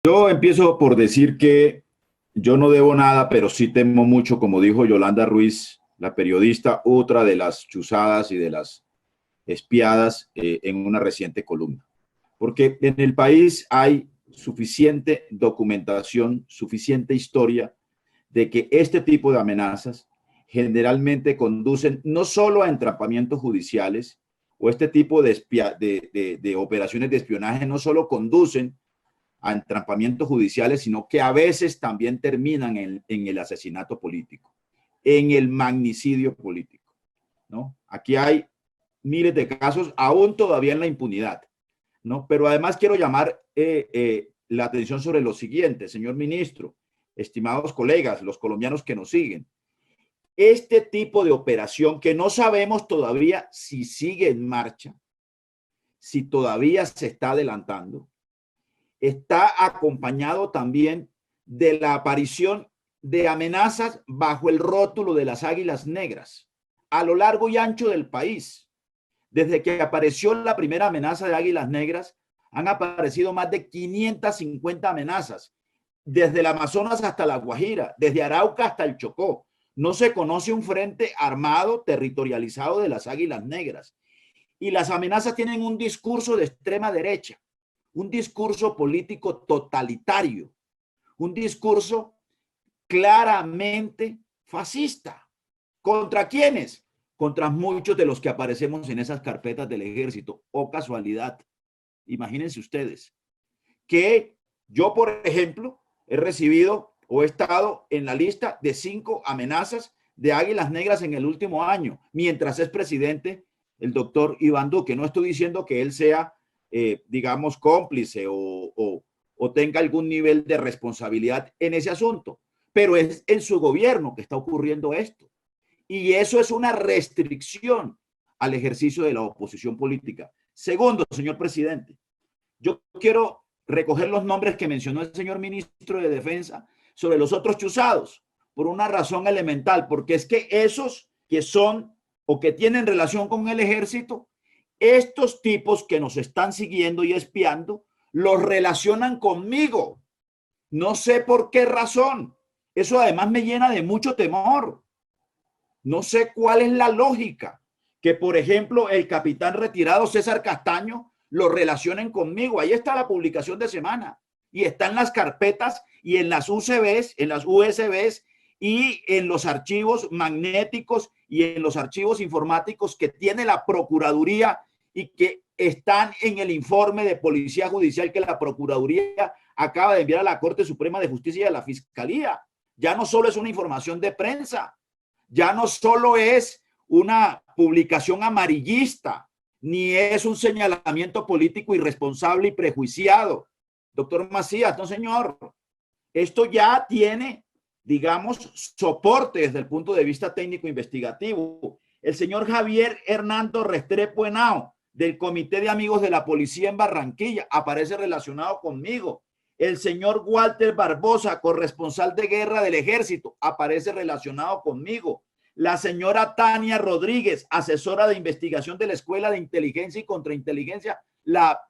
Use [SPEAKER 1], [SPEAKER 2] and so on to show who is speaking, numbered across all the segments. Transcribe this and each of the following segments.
[SPEAKER 1] Yo empiezo por decir que yo no debo nada, pero sí temo mucho, como dijo Yolanda Ruiz, la periodista, otra de las chuzadas y de las espiadas en una reciente columna. Porque en el país hay suficiente documentación, suficiente historia de que este tipo de amenazas generalmente conducen no solo a entrampamientos judiciales o este tipo de operaciones de espionaje no solo conducen a entrampamientos judiciales, sino que a veces también terminan en el asesinato político, en el magnicidio político, ¿no? Aquí hay miles de casos, aún todavía en la impunidad, ¿no? Pero además quiero llamar la atención sobre lo siguiente, señor ministro, estimados colegas, los colombianos que nos siguen. Este tipo de operación que no sabemos todavía si sigue en marcha, si todavía se está adelantando, está acompañado también de la aparición de amenazas bajo el rótulo de las águilas negras a lo largo y ancho del país. Desde que apareció la primera amenaza de águilas negras, han aparecido más de 550 amenazas, desde el Amazonas hasta la Guajira, desde Arauca hasta el Chocó. No se conoce un frente armado territorializado de las águilas negras. Y las amenazas tienen un discurso de extrema derecha, un discurso político totalitario, un discurso claramente fascista. ¿Contra quiénes? Contra muchos de los que aparecemos en esas carpetas del ejército. O casualidad, imagínense ustedes, que yo, por ejemplo, he recibido o he estado en la lista de 5 amenazas de águilas negras en el último año, mientras es presidente el doctor Iván Duque. No estoy diciendo que él sea digamos, cómplice o tenga algún nivel de responsabilidad en ese asunto, pero es en su gobierno que está ocurriendo esto. Y eso es una restricción al ejercicio de la oposición política. Segundo, señor presidente, yo quiero recoger los nombres que mencionó el señor ministro de Defensa sobre los otros chuzados, por una razón elemental, porque es que esos que son o que tienen relación con el ejército, estos tipos que nos están siguiendo y espiando, los relacionan conmigo. No sé por qué razón. Eso además me llena de mucho temor. No sé cuál es la lógica que, por ejemplo, el capitán retirado César Castaño lo relacionen conmigo. Ahí está la publicación de semana y están las carpetas y en las UCBs, en las USBs y en los archivos magnéticos y en los archivos informáticos que tiene la Procuraduría y que están en el informe de Policía Judicial que la Procuraduría acaba de enviar a la Corte Suprema de Justicia y a la Fiscalía. Ya no solo es una información de prensa, ya no solo es una publicación amarillista, ni es un señalamiento político irresponsable y prejuiciado. Doctor Macías, no señor, esto ya tiene, digamos, soporte desde el punto de vista técnico investigativo. El señor Javier Hernando Restrepo Henao, del Comité de Amigos de la Policía en Barranquilla, aparece relacionado conmigo. El señor Walter Barbosa, corresponsal de guerra del ejército, aparece relacionado conmigo. La señora Tania Rodríguez, asesora de investigación de la Escuela de Inteligencia y Contrainteligencia, la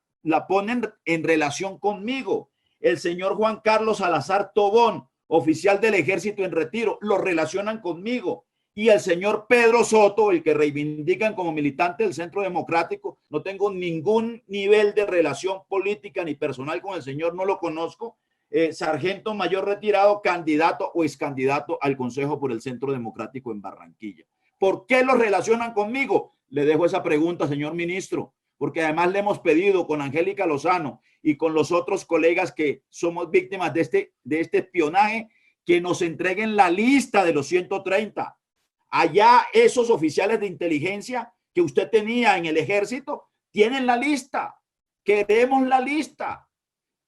[SPEAKER 1] ponen en relación conmigo. El señor Juan Carlos Salazar Tobón, oficial del ejército en retiro, lo relacionan conmigo. Y el señor Pedro Soto, el que reivindican como militante del Centro Democrático, no tengo ningún nivel de relación política ni personal con el señor, no lo conozco, sargento mayor retirado, candidato o excandidato al Consejo por el Centro Democrático en Barranquilla. ¿Por qué lo relacionan conmigo? Le dejo esa pregunta, señor ministro, porque además le hemos pedido con Angélica Lozano y con los otros colegas que somos víctimas de este espionaje que nos entreguen la lista de los 130. Allá esos oficiales de inteligencia que usted tenía en el ejército tienen la lista. Queremos la lista.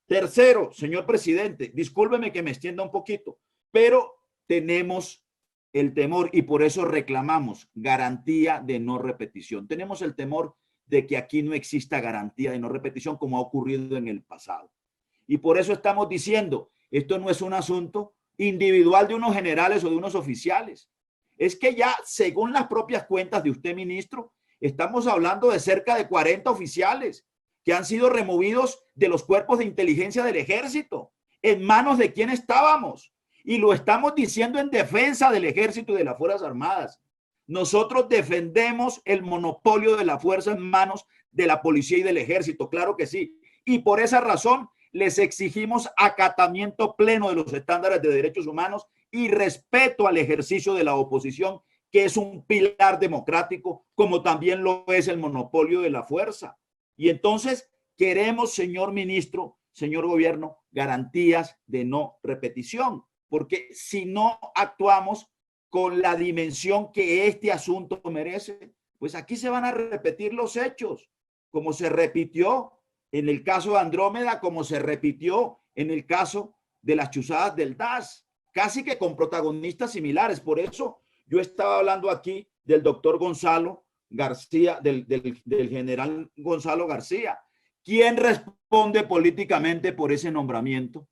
[SPEAKER 1] Tercero, señor presidente, discúlpeme que me extienda un poquito, pero tenemos el temor y por eso reclamamos garantía de no repetición. Tenemos el temor de que aquí no exista garantía de no repetición como ha ocurrido en el pasado. Y por eso estamos diciendo, esto no es un asunto individual de unos generales o de unos oficiales. Es que ya, según las propias cuentas de usted, ministro, estamos hablando de cerca de 40 oficiales que han sido removidos de los cuerpos de inteligencia del ejército ¿En manos de quién estábamos? Y lo estamos diciendo en defensa del ejército y de las Fuerzas Armadas. Nosotros defendemos el monopolio de la fuerza en manos de la policía y del ejército, claro que sí. Y por esa razón les exigimos acatamiento pleno de los estándares de derechos humanos y respeto al ejercicio de la oposición, que es un pilar democrático, como también lo es el monopolio de la fuerza. Y entonces queremos, señor ministro, señor gobierno, garantías de no repetición, porque si no actuamos con la dimensión que este asunto merece, pues aquí se van a repetir los hechos, como se repitió en el caso de Andrómeda, como se repitió en el caso de las chuzadas del DAS, casi que con protagonistas similares. Por eso yo estaba hablando aquí del doctor Gonzalo García, del general Gonzalo García. ¿Quién responde políticamente por ese nombramiento?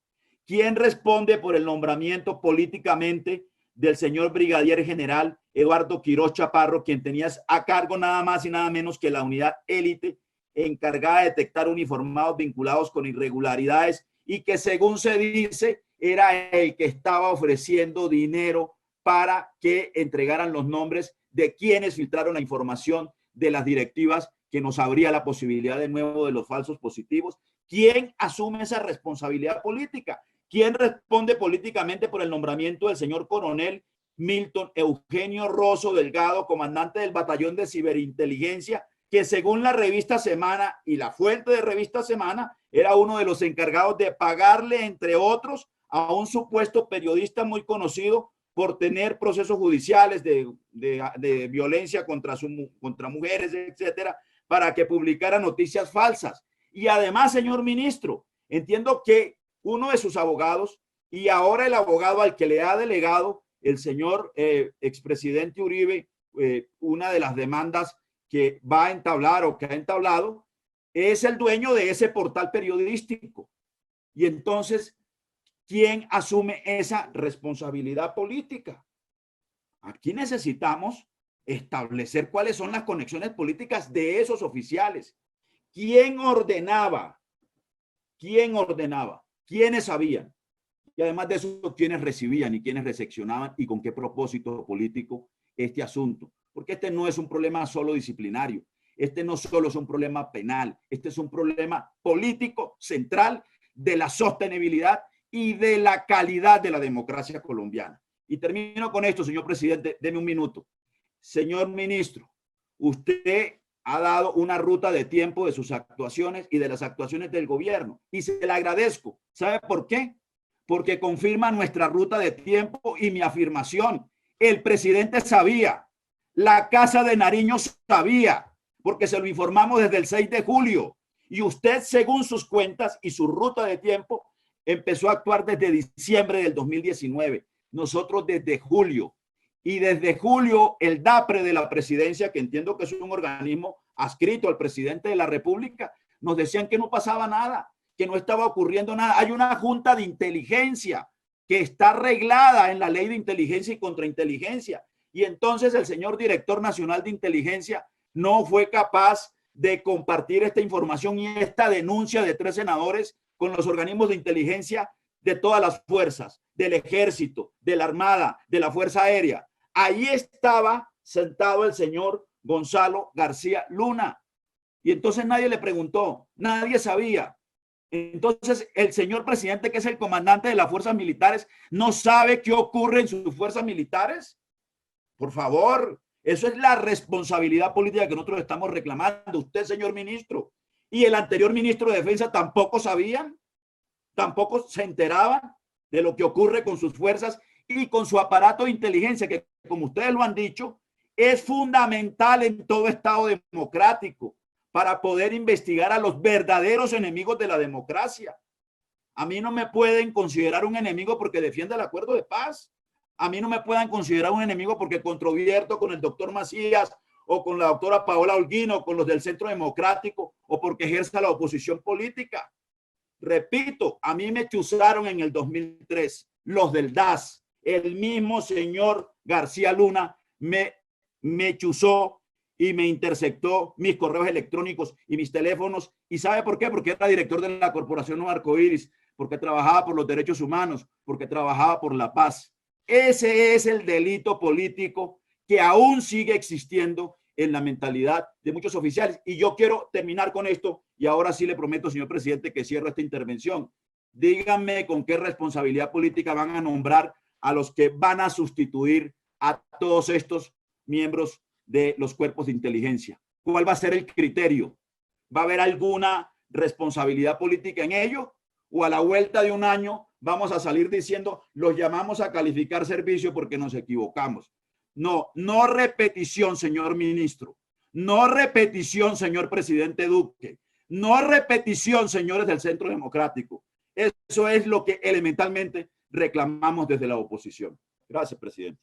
[SPEAKER 1] ¿Quién responde por el nombramiento políticamente del señor brigadier general Eduardo Quiroz Chaparro, quien tenía a cargo nada más y nada menos que la unidad élite encargada de detectar uniformados vinculados con irregularidades y que, según se dice, era el que estaba ofreciendo dinero para que entregaran los nombres de quienes filtraron la información de las directivas que nos abría la posibilidad de nuevo de los falsos positivos? ¿Quién asume esa responsabilidad política? ¿Quién responde políticamente por el nombramiento del señor coronel Milton Eugenio Rosso Delgado, comandante del batallón de ciberinteligencia, que según la revista Semana y la fuente de revista Semana era uno de los encargados de pagarle, entre otros, a un supuesto periodista muy conocido por tener procesos judiciales de violencia contra mujeres, etcétera, para que publicara noticias falsas? Y además, señor ministro, entiendo que uno de sus abogados y ahora el abogado al que le ha delegado el señor expresidente Uribe, una de las demandas que va a entablar o que ha entablado, es el dueño de ese portal periodístico. Y entonces, ¿quién asume esa responsabilidad política? Aquí necesitamos establecer cuáles son las conexiones políticas de esos oficiales. ¿Quién ordenaba? ¿Quién ordenaba? ¿Quiénes sabían? Y además de eso, ¿quiénes recibían y quiénes recepcionaban y con qué propósito político este asunto? Porque este no es un problema solo disciplinario, este no solo es un problema penal, este es un problema político central de la sostenibilidad y de la calidad de la democracia colombiana. Y termino con esto, señor presidente, deme un minuto. Señor ministro, usted ha dado una ruta de tiempo de sus actuaciones y de las actuaciones del gobierno, y se le agradezco. ¿Sabe por qué? Porque confirma nuestra ruta de tiempo y mi afirmación. El presidente sabía, la Casa de Nariño sabía, porque se lo informamos desde el 6 de julio. Y usted, según sus cuentas y su ruta de tiempo, empezó a actuar desde diciembre del 2019. Nosotros desde julio. Y desde julio, el DAPRE de la presidencia, que entiendo que es un organismo adscrito al presidente de la República, nos decían que no pasaba nada, que no estaba ocurriendo nada. Hay una junta de inteligencia que está arreglada en la ley de inteligencia y contrainteligencia. Y entonces el señor director nacional de inteligencia no fue capaz de compartir esta información y esta denuncia de 3 senadores con los organismos de inteligencia de todas las fuerzas, del ejército, de la armada, de la fuerza aérea. Ahí estaba sentado el señor Gonzalo García Luna. Y entonces nadie le preguntó, nadie sabía. Entonces el señor presidente, que es el comandante de las fuerzas militares, no sabe qué ocurre en sus fuerzas militares. Por favor, eso es la responsabilidad política que nosotros estamos reclamando. Usted, señor ministro, y el anterior ministro de Defensa tampoco sabían, tampoco se enteraban de lo que ocurre con sus fuerzas y con su aparato de inteligencia, que, como ustedes lo han dicho, es fundamental en todo Estado democrático para poder investigar a los verdaderos enemigos de la democracia. A mí no me pueden considerar un enemigo porque defienda el acuerdo de paz. A mí no me puedan considerar un enemigo porque controvierto con el doctor Macías o con la doctora Paola Holguín o con los del Centro Democrático o porque ejerza la oposición política. Repito, a mí me chuzaron en el 2003 los del DAS. El mismo señor García Luna me chuzó y me interceptó mis correos electrónicos y mis teléfonos. ¿Y sabe por qué? Porque era director de la Corporación Nuevo Arcoíris. porque trabajaba por los derechos humanos, porque trabajaba por la paz. Ese es el delito político que aún sigue existiendo en la mentalidad de muchos oficiales. Y yo quiero terminar con esto, y ahora sí le prometo, señor presidente, que cierro esta intervención. Díganme con qué responsabilidad política van a nombrar a los que van a sustituir a todos estos miembros de los cuerpos de inteligencia. ¿Cuál va a ser el criterio? ¿Va a haber alguna responsabilidad política en ello? ¿O a la vuelta de un año vamos a salir diciendo los llamamos a calificar servicio porque nos equivocamos? No, no repetición, señor ministro. No repetición, señor presidente Duque. No repetición, señores del Centro Democrático. Eso es lo que elementalmente reclamamos desde la oposición. Gracias, presidente.